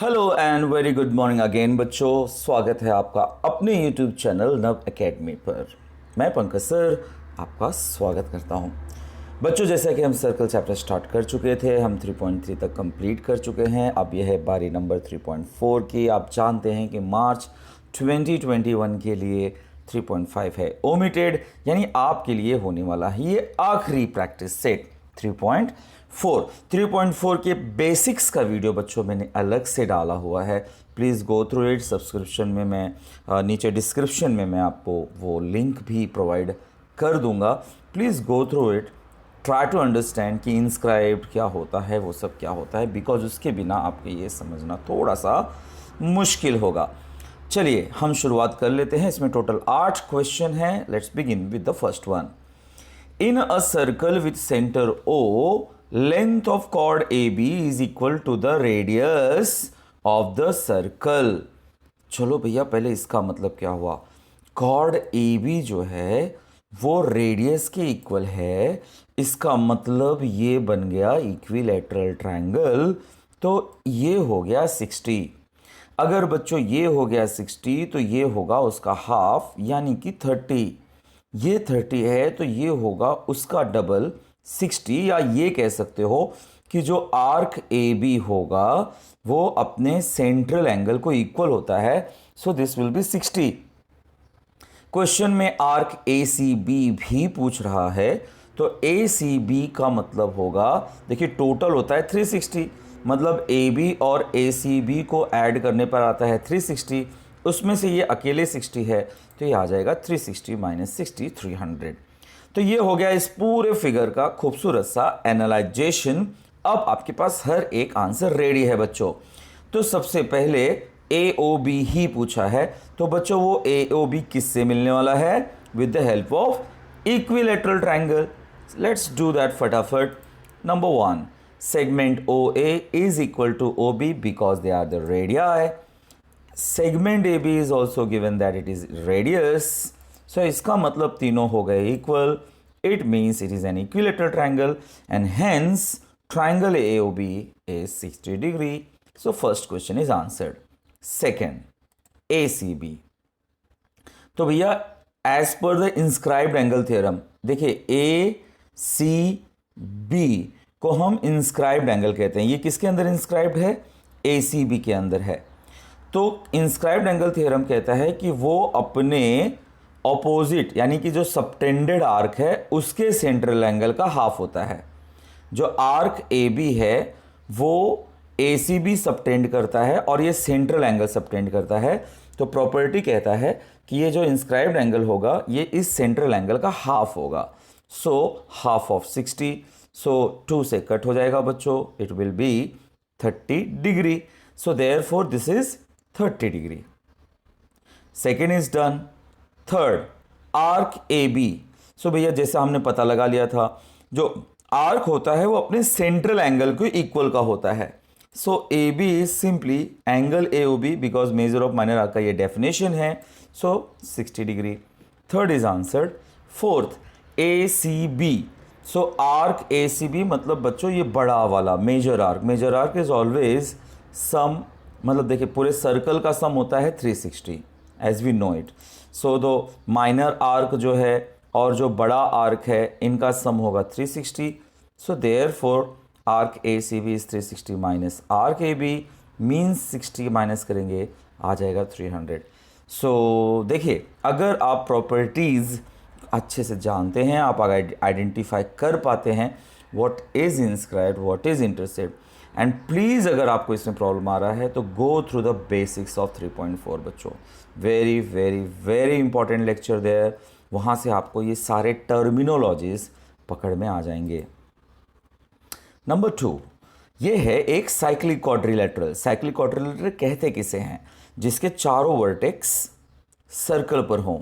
Hello and very good morning again बच्चों, स्वागत है आपका अपने यूट्यूब चैनल नव एकेडमी पर। मैं पंकज सर आपका स्वागत करता हूं। बच्चों, जैसा कि हम सर्कल चैप्टर स्टार्ट कर चुके थे, हम 3.3 तक कंप्लीट कर चुके हैं। अब यह है बारी नंबर 3.4 की। आप जानते हैं कि मार्च 2021 के लिए 3.5 है ओमिटेड, यानी आपके लिए होने वाला है ये आखिरी प्रैक्टिस सेट 3.4 के बेसिक्स का वीडियो बच्चों मैंने अलग से डाला हुआ है। Please go through it. Subscription में मैं नीचे डिस्क्रिप्शन में मैं आपको वो लिंक भी प्रोवाइड कर दूंगा। Please go through it, try to understand कि इंस्क्राइब्ड क्या होता है, वो सब क्या होता है, बिकॉज उसके बिना आपके ये समझना थोड़ा सा मुश्किल होगा। चलिए हम शुरुआत कर लेते हैं। इसमें टोटल 8 क्वेश्चन हैं। Let's begin with the first one. In a circle with center O, length of chord AB is equal to the radius of the circle. चलो भैया, पहले इसका मतलब क्या हुआ। कॉर्ड AB जो है वो रेडियस के इक्वल है। इसका मतलब ये बन गया इक्विलैटरल ट्रायंगल। तो ये हो गया 60। अगर बच्चों ये हो गया 60 तो ये होगा उसका हाफ, यानी कि 30। ये 30 है तो ये होगा उसका डबल 60, या ये कह सकते हो कि जो आर्क ए बी होगा वो अपने सेंट्रल एंगल को इक्वल होता है। So this will B 60। Question में आर्क ए सी बी भी पूछ रहा है, तो ए सी बी का मतलब होगा, देखिए टोटल होता है 360, मतलब ए बी और ए सी बी को ऐड करने पर आता है 360। उसमें से ये अकेले 60 है तो ये आ जाएगा 360 माइनस 60 300। तो ये हो गया इस पूरे फिगर का खूबसूरत सा एनालाइजेशन। अब आपके पास हर एक आंसर रेडी है बच्चों। तो सबसे पहले ए ओ बी ही पूछा है, तो बच्चों वो ए ओ बी किससे मिलने वाला है? With the help of equilateral triangle. Let's do that फटाफट। Number 1, segment O A is equal to O B because they are the radii. Segment A B is also given that it is radius. So इसका मतलब तीनों हो गए equal. It means it is an equilateral triangle and hence triangle AOB is 60 degree. So first question is answered. Second, ACB. तो भैया as per the inscribed angle theorem, देखिए ACB को हम inscribed angle कहते हैं। ये किसके अंदर inscribed है? ACB के अंदर है। तो inscribed angle theorem कहता है कि वो अपने opposite यानी कि जो subtended arc है उसके central angle का हाफ होता है। जो आर्क ए बी है वो ए सी बी सबटेंड करता है और ये सेंट्रल एंगल सबटेंड करता है। तो प्रॉपर्टी कहता है कि ये जो इंस्क्राइब्ड एंगल होगा ये इस सेंट्रल एंगल का हाफ होगा। सो हाफ ऑफ 60, सो 2 से कट हो जाएगा बच्चों, it will be 30 degree. So therefore this is 30 degree. Second is done. Third, arc A B. So भैया जैसा हमने पता लगा लिया था, जो आर्क होता है वो अपने सेंट्रल एंगल को इक्वल का होता है। So A B is simply angle A O B, because major of minor arc का ये डेफिनेशन है। So 60 degree. Third is answered. Fourth, A C B. So arc A C B मतलब बच्चों ये बड़ा वाला major arc. Major arc is always sum, मतलब देखिए पूरे सर्कल का सम होता है 360 as we know it. So दो माइनर आर्क जो है और जो बड़ा आर्क है इनका सम होगा 360। So therefore arc A C B is 360 minus arc A B means 60 minus करेंगे आ जाएगा 300। सो देखिए अगर आप प्रॉपर्टीज़ अच्छे से जानते हैं, आप अगर आइडेंटिफाई कर पाते हैं what is inscribed, what is intercept, and please अगर आपको इसमें प्रॉब्लम आ रहा है तो go through the basics of 3.4 बच्चों। Very very very important lecture there. वहाँ से आपको ये सारे टर्मिनोलॉजीज पकड़ में आ जाएंगे। नंबर 2, ये है एक साइक्लिक क्वाड्रिलेटरल। साइक्लिक क्वाड्रिलेटरल कहते किसे हैं? जिसके चारों वर्टेक्स सर्कल पर हों।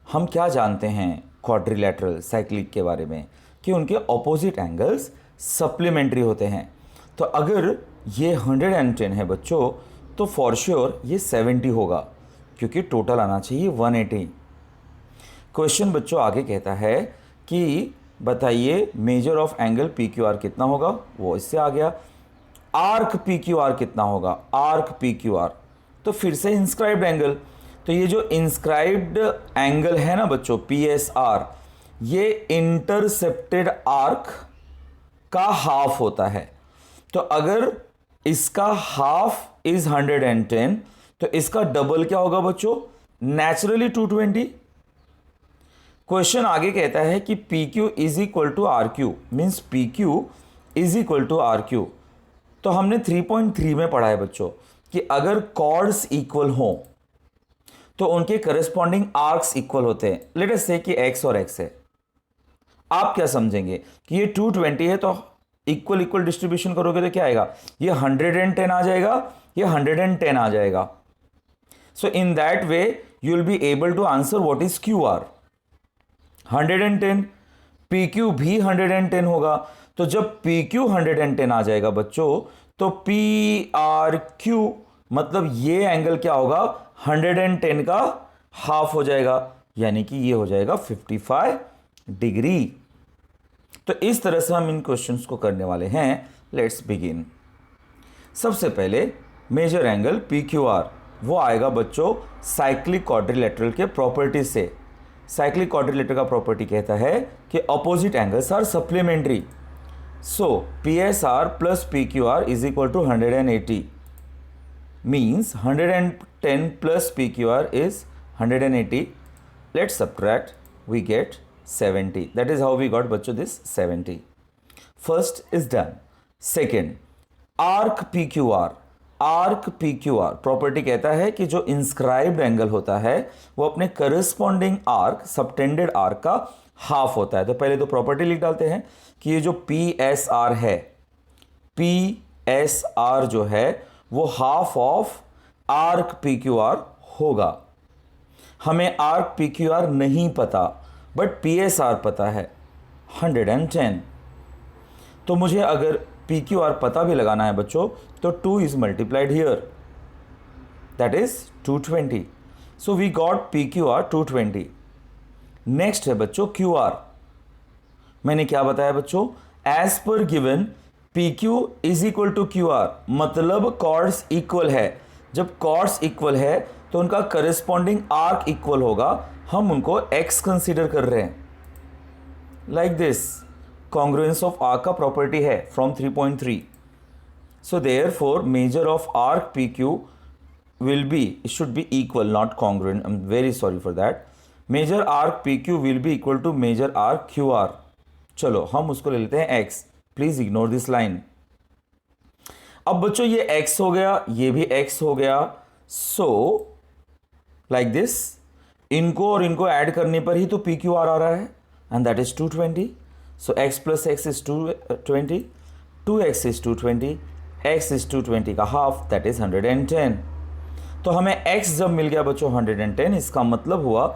हम क्या जानते हैं क्वाड्रिलेटरल साइक्लिक के बारे में? कि उनके ऑपोजिट एंगल्स सप्लीमेंट्री होते हैं। तो अगर ये 110 है बच्चों तो फॉर श्योर ये 70 होगा, क्योंकि टोटल आना चाहिए 180। क्वेश्चन बच्चों आगे कहता है कि बताइए measure of angle P Q are कितना होगा, वो इससे आ गया। आर्क पी क्यू आर कितना होगा, आर्क पी क्यू आर, तो फिर से इंस्क्राइब्ड एंगल। तो ये जो इंस्क्राइब्ड एंगल है ना बच्चों, पी एस आर, ये इंटरसेप्टेड आर्क का हाफ होता है। तो अगर इसका हाफ इज 110, तो इसका डबल क्या होगा बच्चों, नेचुरली 220। क्वेश्चन आगे कहता है कि P Q is equal to R Q, means P Q is equal to R Q. तो हमने 3.3 में पढ़ा है बच्चों कि अगर कॉर्ड्स इक्वल हो तो उनके करस्पॉन्डिंग आर्क्स इक्वल होते हैं। लेट अस से कि x और x है। आप क्या समझेंगे कि ये 220 है, तो इक्वल इक्वल डिस्ट्रीब्यूशन करोगे तो क्या आएगा, ये 110 आ जाएगा, ये 110 आ जाएगा। So in that way you will be able to answer what is Q R, 110। P Q भी 110 होगा। तो जब पी क्यू 110 आ जाएगा बच्चों, तो पी आर क्यू मतलब ये एंगल क्या होगा, 110 का हाफ हो जाएगा, यानी कि ये हो जाएगा 55 डिग्री। तो इस तरह से हम इन क्वेश्चंस को करने वाले हैं। Let's begin. सबसे पहले measure angle P Q R, वो आएगा बच्चों साइक्लिक क्वाड्रिलेटरल के प्रॉपर्टी से। साइक्लिक क्वाड्रिलेटरल का प्रॉपर्टी कहता है कि opposite angles are supplementary. So P S R plus P Q R is equal to 180, means 110 plus PQR is 180. Let's subtract, we get 70. That is how we got बच्चों this 70. First is done. Second, arc PQR. Arc P Q are property कहता है कि जो inscribed angle होता है वो अपने corresponding arc, subtended arc का हाफ होता है। तो पहले तो प्रॉपर्टी लिख डालते हैं कि ये जो पी एस आर है, पी एस आर जो है वो half of arc P Q are होगा। हमें आर्क पी क्यू आर नहीं पता, बट पी एस आर पता है 110। तो मुझे अगर पी क्यू आर पता भी लगाना है बच्चों, तो 2 is multiplied here, that is 220। So we got P Q R 220। Next है बच्चों क्यू आर। मैंने क्या बताया बच्चों, as per given P Q is equal to Q R, मतलब कॉर्ड्स इक्वल है। जब कॉर्ड्स इक्वल है तो उनका करस्पॉन्डिंग आर्क इक्वल होगा। हम उनको x कंसीडर कर रहे हैं, like this. Congruence of arc का प्रॉपर्टी है from 3.3। So therefore measure of arc P Q will be, it should be equal, not congruent, I am very sorry for that. Measure arc P Q will be equal to measure arc Q R. चलो हम उसको ले लेते हैं x, please ignore this line. अब बच्चों ये x हो गया, ये भी x हो गया। सो लाइक दिस, इनको और इनको ऐड करने पर ही तो पी क्यू आर आ रहा है, and that is 220। So x plus x is 220, 2x is 220, x is 220 का हाफ, दैट इज 110। तो हमें x जब मिल गया बच्चों 110, इसका मतलब हुआ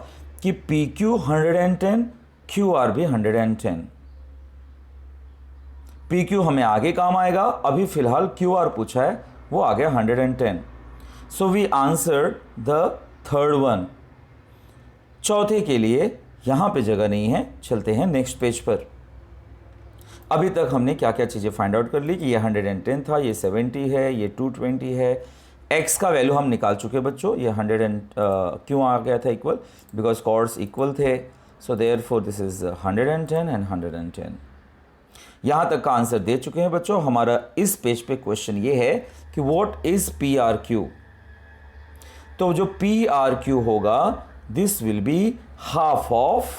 कि पी क्यू 110, क्यू आर भी 110। पी क्यू हमें आगे काम आएगा, अभी फिलहाल क्यू आर पूछा है, वो आ गया 110। So we answer the third one. चौथे के लिए यहां पे जगह नहीं है, चलते हैं नेक्स्ट पेज पर। अभी तक हमने क्या क्या चीज़ें फाइंड आउट कर ली कि ये 110 था, ये 70 है, ये 220 है। एक्स का वैल्यू हम निकाल चुके बच्चों, ये 100 क्यों आ गया था इक्वल, बिकॉज कॉर्ड्स इक्वल थे। सो देयरफॉर दिस इज 110 एंड 110। यहाँ तक का आंसर दे चुके हैं बच्चों। हमारा इस पेज पे क्वेश्चन ये है कि what is P R Q. तो जो पी आर क्यू होगा, this will be half of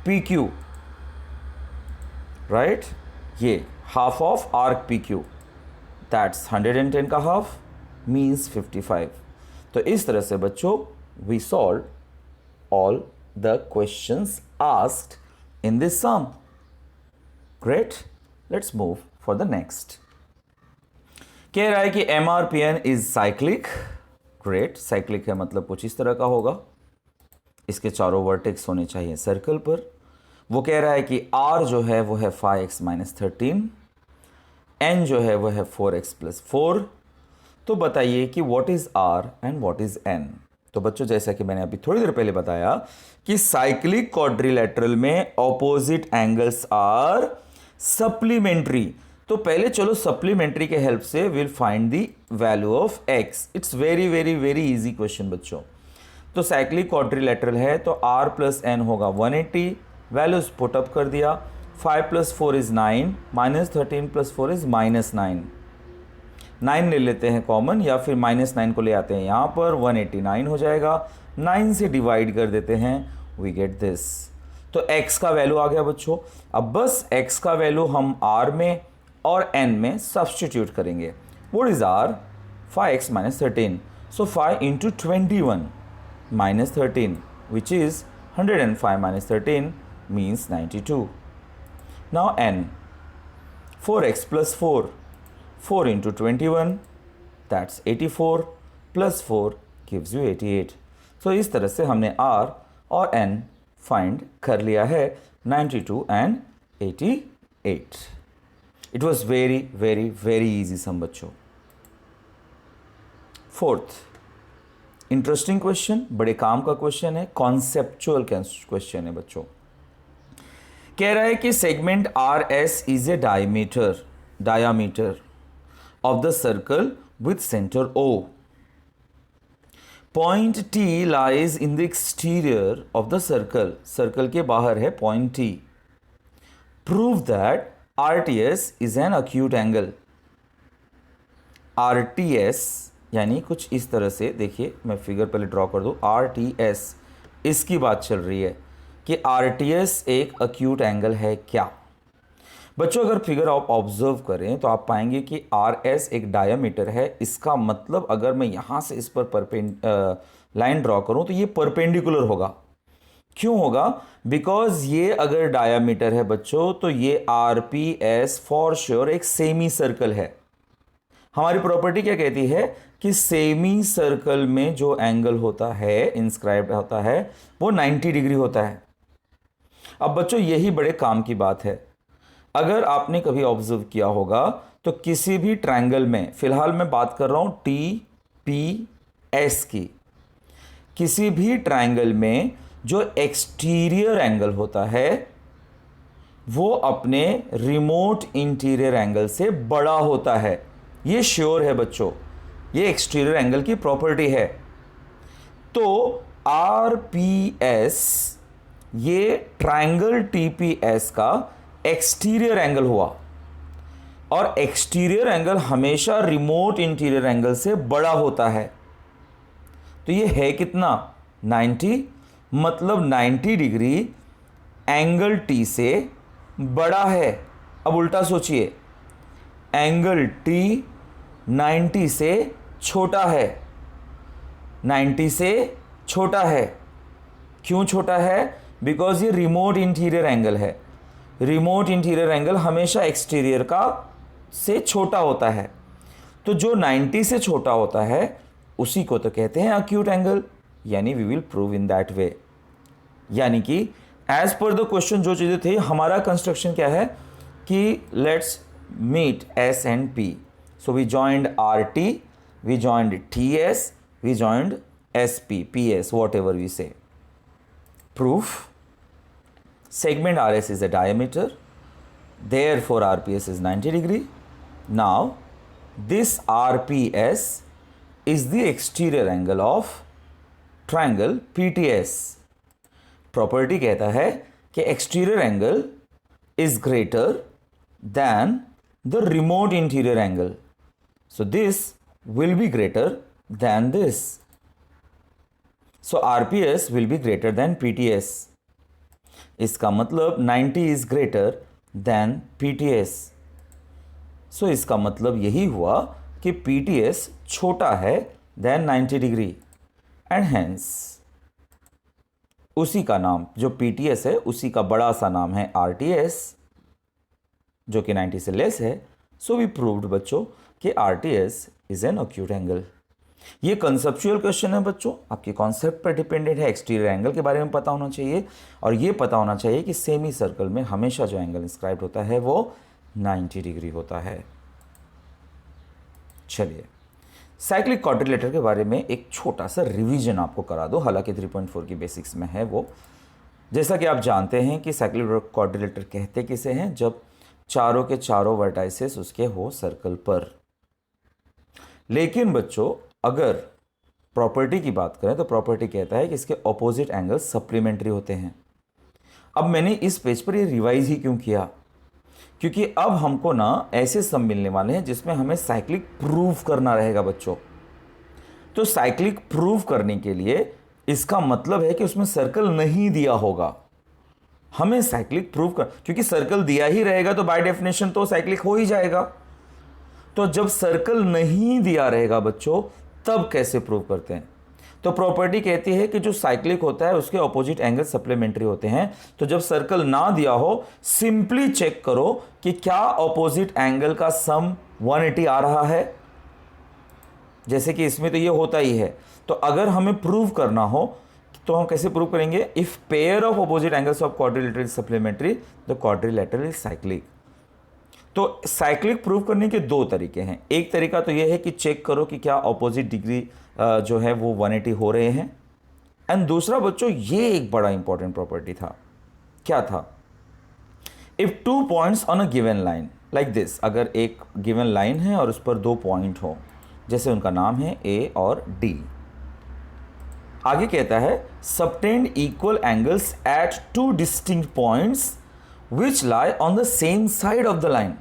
P Q, right. ये half of arc P Q, that's 110 का हाफ मीन्स 55। तो इस तरह से बच्चों we solve all the questions asked in this sum. Great, let's move for the next. कह रहा है कि MRPN is cyclic. Great, cyclic है मतलब कुछ इस तरह का होगा। इसके चारों वर्टेक्स होने चाहिए सर्कल पर। वो कह रहा है कि R जो है वो है 5x - 13, N जो है वो है 4x + 4। तो बताइए कि what is R and what is N। तो बच्चों जैसा कि मैंने अभी थोड़ी देर पहले बताया कि साइक्लिक क्वाड्रिलेटरल में ऑपोजिट एंगल्स आर सप्लीमेंट्री। तो पहले चलो सप्लीमेंट्री के हेल्प से will find the value of x। It's very very very easy question बच्चों। तो साइक्लिक क्वाड्रिलेटरल है तो r प्लस n होगा 180, वैल्यूज पुट अप कर दिया। 5 + 4 = 9, -13 + 4 = -9। 9 ले लेते हैं कॉमन या फिर -9 को ले आते हैं यहाँ पर, 189 हो जाएगा। 9 से डिवाइड कर देते हैं, वी गेट दिस। तो x का वैल्यू आ गया बच्चों। अब बस x का वैल्यू हम r में और n में सब्सटीट्यूट करेंगे। What is r? 5x - 13। So 5 × 21 - 13 which is 105 - 13 means 92. Now n, 4x + 4, 4 × 21 that's 84 + 4 gives you 88. So इस तरह से हमने r और n फाइंड कर लिया है, 92 and 88. It was very very very easy सम बच्चों। फोर्थ इंटरेस्टिंग क्वेश्चन, बड़े काम का क्वेश्चन है, कॉन्सेप्चुअल क्वेश्चन है बच्चों। कह रहा है कि segment R S is a diameter of the circle with centre O. Point T lies in the exterior of the circle, circle के बाहर है point T. Prove that RTS is an acute angle. RTS यानी कुछ इस तरह से, देखिए मैं फिगर पहले ड्रॉ कर दूं, RTS इसकी बात चल रही है कि RTS एक अक्यूट एंगल है क्या। बच्चों अगर फिगर आप ऑब्जर्व करें तो आप पाएंगे कि RS एक डायमीटर है। इसका मतलब अगर मैं यहां से इस पर लाइन ड्रॉ करूं तो ये परपेंडिकुलर होगा। क्यों होगा? बिकॉज ये अगर डायामीटर है बच्चों तो ये RPS फॉर श्योर एक सेमी सर्कल है। हमारी प्रॉपर्टी क्या कहती है कि सेमी सर्कल में जो एंगल होता है, इंस्क्राइब्ड होता है, वो 90 डिग्री होता है। अब बच्चों यही बड़े काम की बात है। अगर आपने कभी ऑब्जर्व किया होगा तो किसी भी ट्रायंगल में, फिलहाल मैं बात कर रहा हूं TPS की, किसी भी ट्रायंगल में जो एक्सटीरियर एंगल होता है वो अपने रिमोट इंटीरियर एंगल से बड़ा होता है। ये श्योर है बच्चों, ये एक्सटीरियर एंगल की प्रॉपर्टी है। तो RPS ये ट्रायंगल TPS का एक्सटीरियर एंगल हुआ, और एक्सटीरियर एंगल हमेशा रिमोट इंटीरियर एंगल से बड़ा होता है। तो ये है कितना? 90, मतलब 90 डिग्री एंगल T से बड़ा है। अब उल्टा सोचिए, एंगल T 90 से छोटा है, 90 से छोटा है। क्यों छोटा है? बिकॉज ये रिमोट इंटीरियर एंगल है। रिमोट इंटीरियर एंगल हमेशा एक्सटीरियर का से छोटा होता है। तो जो 90 से छोटा होता है उसी को तो कहते हैं अक्यूट एंगल, यानी we will prove in that way. यानी कि एज पर द क्वेश्चन जो चीज़ें थी, हमारा कंस्ट्रक्शन क्या है कि let's meet S and P. So we joined RT, we joined TS, we joined SP, PS, whatever we say. Proof: segment RS is a diameter, therefore RPS is 90 degree. Now this RPS is the exterior angle of triangle PTS. Property कहता है कि exterior angle is greater than the remote interior angle, so this will be greater than this. So RPS will be greater than PTS। इसका मतलब 90 is greater than PTS। सो इसका मतलब यही हुआ कि PTS छोटा है देन 90 डिग्री, एंड हेंस उसी का नाम जो PTS है उसी का बड़ा सा नाम है RTS, जो कि 90 से लेस है। सो वी प्रूव्ड बच्चों कि RTS is an acute angle. ये कंसेप्चुअल क्वेश्चन है बच्चों, आपके कॉन्सेप्ट पर डिपेंडेंट है। एक्सटीरियर एंगल के बारे में पता होना चाहिए, और ये पता होना चाहिए कि सेमी सर्कल में हमेशा जो एंगल इंस्क्राइब्ड होता है वो 90 डिग्री होता है। चलिए साइक्लिक क्वाड्रिलेटर के बारे में एक छोटा सा रिवीजन आपको करा दो, हालांकि 3.4 की बेसिक्स में है वो। जैसा कि आप जानते हैं कि साइक्लिक क्वाड्रिलेटर कहते किसे हैं, जब चारों के चारों वर्टाइसेस उसके हो सर्कल पर। लेकिन बच्चों अगर प्रॉपर्टी की बात करें तो प्रॉपर्टी कहता है कि इसके ऑपोजिट एंगल सप्लीमेंट्री होते हैं। अब मैंने इस पेज पर ये रिवाइज ही क्यों किया, क्योंकि अब हमको ना ऐसे सम मिलने वाले हैं जिसमें हमें साइक्लिक प्रूव करना रहेगा बच्चों। तो साइक्लिक प्रूव करने के लिए इसका मतलब है कि उसमें सर्कल नहीं दिया होगा। हमें साइक्लिक प्रूव कर, क्योंकि सर्कल दिया ही रहेगा तो बाय डेफिनेशन तो साइक्लिक हो ही जाएगा। तो जब सर्कल नहीं दिया रहेगा बच्चों तब कैसे प्रूव करते हैं? तो प्रॉपर्टी कहती है कि जो साइक्लिक होता है उसके ऑपोजिट एंगल सप्लीमेंट्री होते हैं। तो जब सर्कल ना दिया हो सिंपली चेक करो कि क्या ऑपोजिट एंगल का सम 180 आ रहा है। जैसे कि इसमें तो ये होता ही है। तो अगर हमें प्रूव करना हो तो हम कैसे प्रूव करेंगे? If pair of opposite angles of quadrilateral supplementary the quadrilateral is cyclic. तो साइक्लिक प्रूव करने के दो तरीके हैं। एक तरीका तो यह है कि चेक करो कि क्या ऑपोजिट डिग्री जो है वो 180 हो रहे हैं। एंड दूसरा बच्चों ये एक बड़ा इंपॉर्टेंट प्रॉपर्टी था। क्या था? If 2 points on a given line like this, अगर एक गिवन लाइन है और उस पर 2 पॉइंट हो, जैसे उनका नाम है ए और डी। आगे कहता है subtend equal angles eight 2 distinct points which lie on the same side of the line.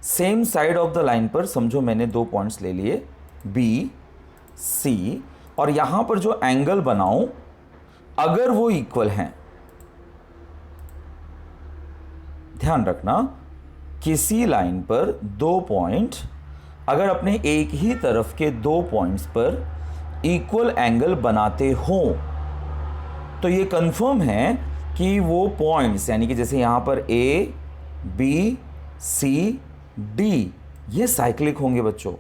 Same side of the line पर समझो मैंने 2 पॉइंट्स ले लिए बी सी, और यहां पर जो एंगल बनाऊं अगर वो इक्वल हैं, ध्यान रखना किसी लाइन पर 2 पॉइंट अगर अपने एक ही तरफ के 2 पॉइंट्स पर इक्वल एंगल बनाते हो तो ये कंफर्म है कि वो पॉइंट्स यानी कि जैसे यहां पर ए बी सी डी ये साइक्लिक होंगे बच्चों।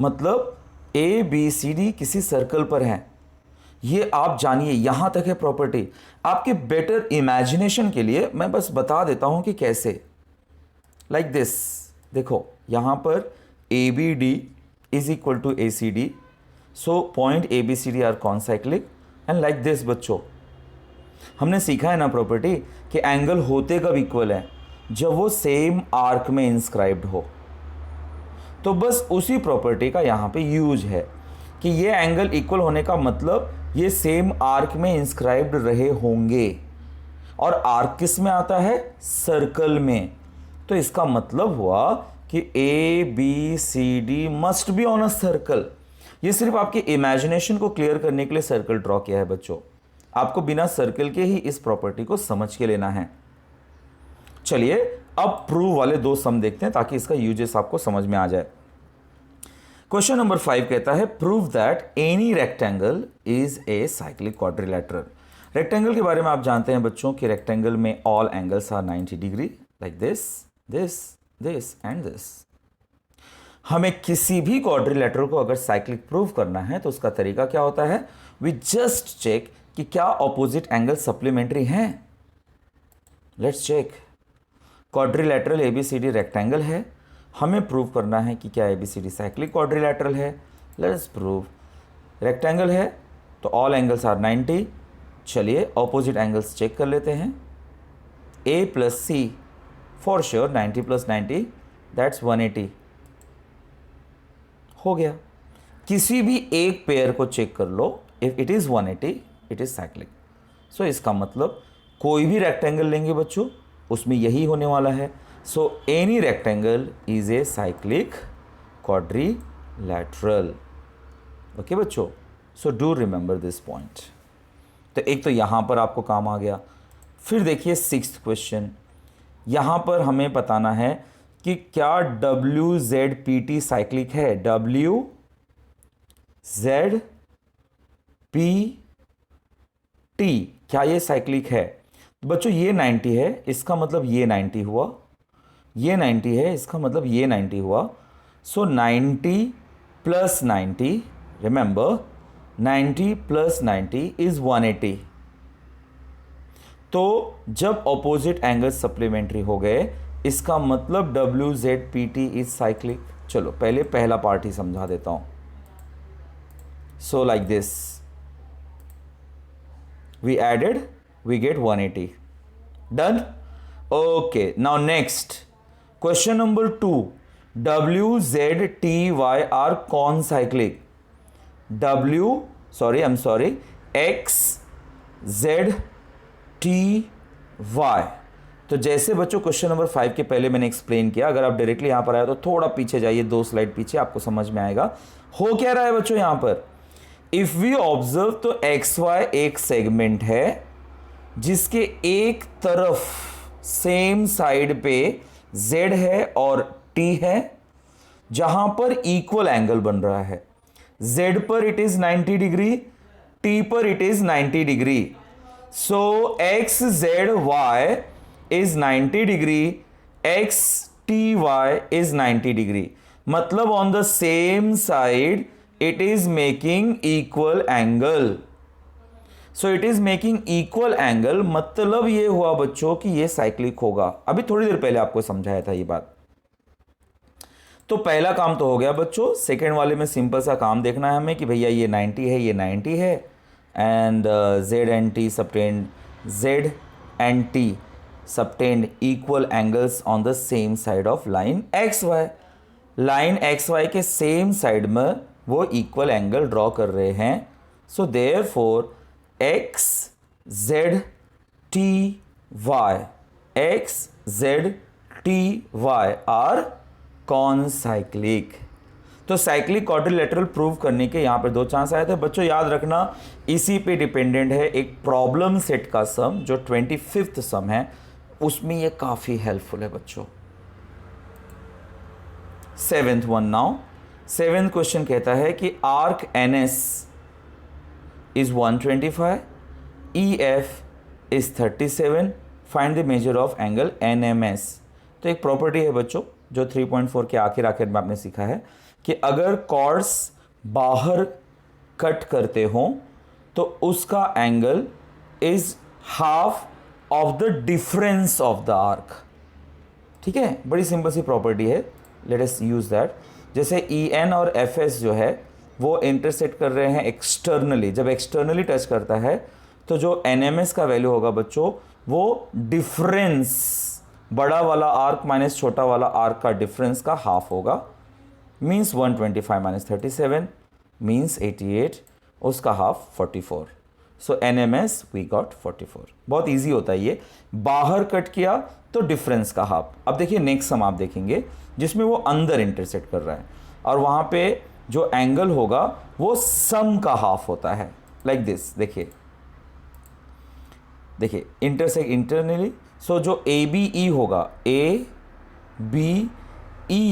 मतलब ए बी सी डी किसी सर्कल पर हैं, ये आप जानिए। यहां तक है प्रॉपर्टी। आपके बेटर इमेजिनेशन के लिए मैं बस बता देता हूं कि कैसे। लाइक दिस, देखो यहां पर A B D is equal to A C D, so point A B C D are concyclic. And like this बच्चों, हमने सीखा है ना प्रॉपर्टी कि एंगल होते कब इक्वल है? जब वो सेम आर्क में इंस्क्राइब्ड हो। तो बस उसी प्रॉपर्टी का यहां पे यूज है कि ये एंगल इक्वल होने का मतलब ये सेम आर्क में इंस्क्राइब्ड रहे होंगे। और आर्क किस में आता है? सर्कल में। तो इसका मतलब हुआ कि A B C D must be on a circle. ये सिर्फ आपके इमेजिनेशन को क्लियर करने के लिए सर्कल ड्रॉ किया है बच्चों। आपको बिना सर्कल के ही इस प्रॉपर्टी को समझ के लेना है। चलिए अब प्रूव वाले 2 सम देखते हैं ताकि इसका यूजेस आपको समझ में आ जाए। क्वेश्चन नंबर 5 कहता है prove that any rectangle is a cyclic quadrilateral. Rectangle के बारे में आप जानते हैं बच्चों कि रेक्टेंगल में all angles are 90 degree, like this this this and this. हमें किसी भी क्वाड्रिलेटरल को अगर साइक्लिक प्रूव करना है तो उसका तरीका क्या होता है? वी जस्ट चेक कि क्या ऑपोजिट एंगल सप्लीमेंट्री हैं। Let's check. Quadrilateral A B C D rectangle है, हमें प्रूव करना है कि क्या एबीसीडी साइक्लिक क्वाड्रिलेटरल है। Let's prove. रेक्टेंगल है तो ऑल एंगल्स आर 90। चलिए ऑपोजिट एंगल्स चेक कर लेते हैं। A plus C for sure 90 plus 90 that's 180 हो गया। किसी भी एक पेयर को चेक कर लो, if it is 180 it is cyclic. So इसका मतलब कोई भी रेक्टेंगल लेंगे बच्चों उसमें यही होने वाला है। So any rectangle is a cyclic quadrilateral. Okay बच्चों, so do remember this point. तो एक तो यहां पर आपको काम आ गया। फिर देखिए 6th क्वेश्चन। यहां पर हमें बताना है कि क्या W Z P T cyclic है। डब्ल्यू जेड पी टी क्या ये साइक्लिक है? बच्चों ये 90 है, इसका मतलब ये 90 हुआ, ये 90 है, इसका मतलब ये 90 हुआ। सो 90 प्लस 90, रिमेंबर 90 प्लस 90 इज 180। तो जब ऑपोजिट एंगल सप्लीमेंट्री हो गए इसका मतलब W Z P T is cyclic. चलो पहले पहला पार्ट ही समझा देता हूं। So like this we added, we get 180 done. Okay, now next question number 2, W Z T Y are कौन cyclic? X Z T Y. तो जैसे बच्चों क्वेश्चन नंबर 5 के पहले मैंने एक्सप्लेन किया, अगर आप डायरेक्टली यहां पर आए तो थोड़ा पीछे जाइए, 2 स्लाइड पीछे, आपको समझ में आएगा हो क्या रहा है बच्चों यहां पर। इफ वी ऑब्जर्व तो एक्स वाई एक सेगमेंट है जिसके एक तरफ सेम साइड पे z है और t है, जहां पर इक्वल एंगल बन रहा है। z पर इट इज 90 डिग्री, t पर it is 90 degree. So X Z Y is 90 degree, X T Y is 90 degree. मतलब on the same side it is making equal angle. So it is making equal angle, मतलब ये हुआ बच्चों कि ये cyclic होगा। अभी थोड़ी देर पहले आपको समझाया था ये बात। तो पहला काम तो हो गया बच्चों। सेकेंड वाले में सिंपल सा काम देखना है हमें कि भैया ये 90 है, ये 90 है, and Z and T subtend, Z and T subtend equal angles on the same side of line X Y. Line X Y के सेम साइड में वो इक्वल एंगल ड्रॉ कर रहे हैं। So therefore X Z T Y, X Z T Y are कौन cyclic. तो cyclic quadrilateral prove करने के यहां पर 2 चांस आए थे बच्चों। याद रखना इसी पे डिपेंडेंट है एक प्रॉब्लम सेट का सम जो 25th सम है, उसमें ये काफी हेल्पफुल है बच्चों। 7th one now. 7th question कहता है कि arc NS is 125, EF is 37, find the measure of angle NMS। तो एक प्रॉपर्टी है बच्चों जो 3.4 के आखिर में आपने सीखा है कि अगर कॉर्ड्स बाहर कट करते हो तो उसका angle is half of the difference of the arc. ठीक है, बड़ी सिंपल सी प्रॉपर्टी है, लेट अस यूज दैट। जैसे EN और FS जो है वो इंटरसेक्ट कर रहे हैं एक्सटर्नली, जब एक्सटर्नली टच करता है तो जो NMS का वैल्यू होगा बच्चों वो डिफरेंस, बड़ा वाला आर्क माइनस छोटा वाला आर्क का डिफरेंस का हाफ होगा। मीन्स 125 माइनस 37 मीन्स 88, उसका half 44। So NMS we got 44। बहुत इजी होता है ये, बाहर कट किया तो डिफरेंस का हाफ। अब देखिए नेक्स्ट सम आप देखेंगे जिसमें वो अंदर इंटरसेक्ट कर रहा है और वहां पे जो एंगल होगा वो सम का हाफ होता है, लाइक दिस। देखिए इंटरसेक्ट इंटरनली। सो जो ABE होगा, ABE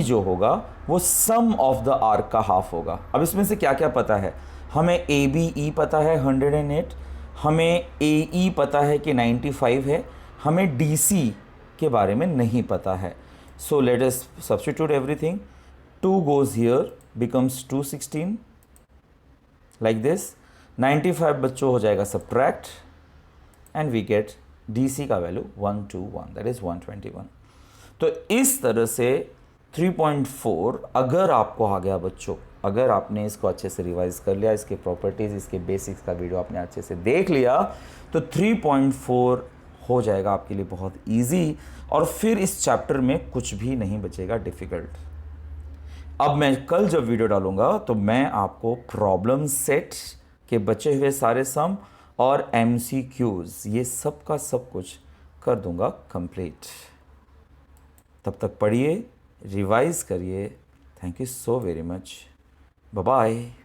जो होगा वो सम ऑफ द आर्क का हाफ होगा। अब इसमें से क्या क्या पता है हमें? ABE पता है 108, हमें AE पता है कि 95 है, हमें DC के बारे में नहीं पता है। So let us substitute everything. 2 goes here becomes 216 like this। 95 बच्चों हो जाएगा subtract and we get DC का वैल्यू 121, दैट इज 121। तो इस तरह से 3.4 अगर आपको आ गया बच्चों, अगर आपने इसको अच्छे से रिवाइज कर लिया, इसके प्रॉपर्टीज, इसके बेसिक्स का वीडियो आपने अच्छे से देख लिया, तो 3.4 हो जाएगा आपके लिए बहुत इजी, और फिर इस चैप्टर में कुछ भी नहीं बचेगा डिफिकल्ट। अब मैं कल जब वीडियो डालूंगा तो मैं आपको प्रॉब्लम सेट के बचे हुए सारे सम और MCQs ये सब का सब कुछ कर दूंगा कंप्लीट। तब तक पढ़िए, रिवाइज करिए। Thank you so very much, bye bye.